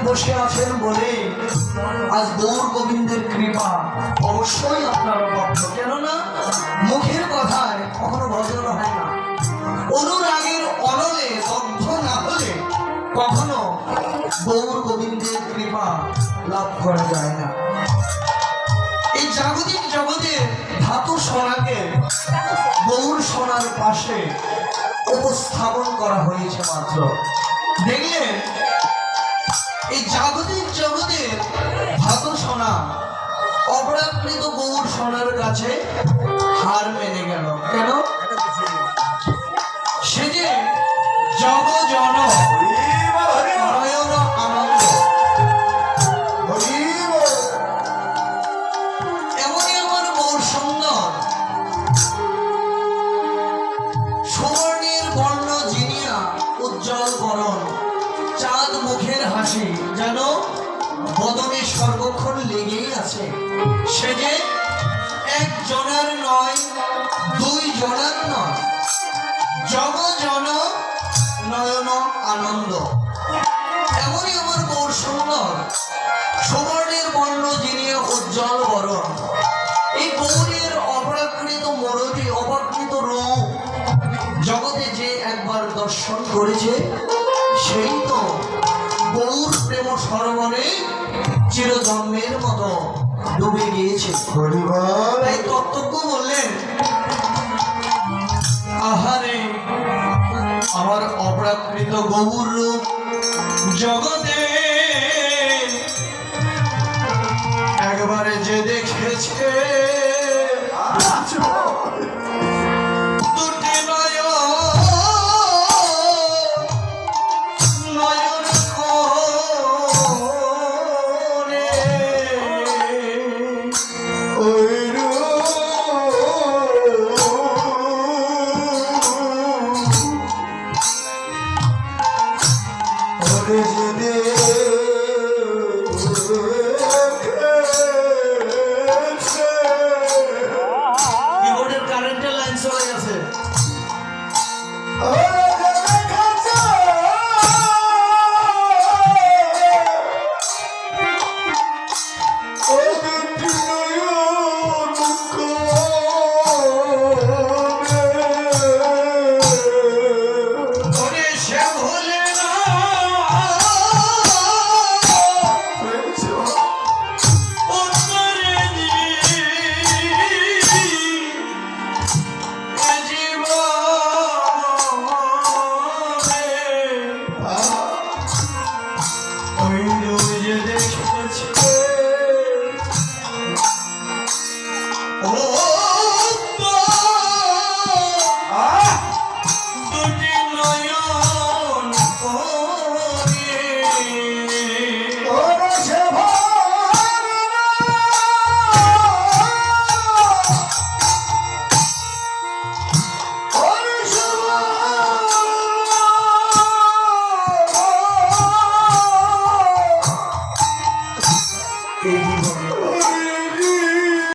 বসে আছেন বলে আজ গৌর গোবিন্দের কৃপা অবশ্যই আপনার ভক্ত, কেননা মুখের কথায় কখনো ভজন হয় না। অনুরাগের অনলে দগ্ধ না হলে কখনো গৌর গোবিন্দের কৃপা লাভ করা যায় না। এই জাগতিক জগতের ধাতু সোনাকে গৌর সোনার পাশে উপস্থাপন করা হয়েছে মাত্র। দেখলেন এই জাগতিক জগতের ধাতু সোনা অপরাকৃত গৌর সোনার কাছে হার মেনে গেল। কেন? সে যে জগ জন নয়ন আনন্দ, এমনই আমার গৌর সুন্দর সুবর্ণের বর্ণ জিনিয়া উজ্জ্বল বরণ, চাঁদ মুখের হাসি যেন বদনে সর্বক্ষণ লেগেই আছে। সে যে এক জনার নয়, দুই জনার নয়, জগ জন নয়ন আনন্দ, এমনই আমার গৌর সুন্দর সুবর্ণের বর্ণ জিনিয়া উজ্জ্বল বরণ। এই গৌরের অপরাকৃত মূরতি, অপরাকৃত রূপ জগতে যে একবার দর্শন করেছে সেই তো গৌর প্রেম সরোবরে চিরজন্মের মতো ডুবে গিয়েছে। তাই কর্তব্য বললেন, আহারে আমার অপ্রাকৃত গৌর রূপ জগতে একবারে যে দেখেছে ওরে সে ভোলে না উত্তরে ওই রোজ দেখেছে ও দুটি নয়ন পরে এই জীবনে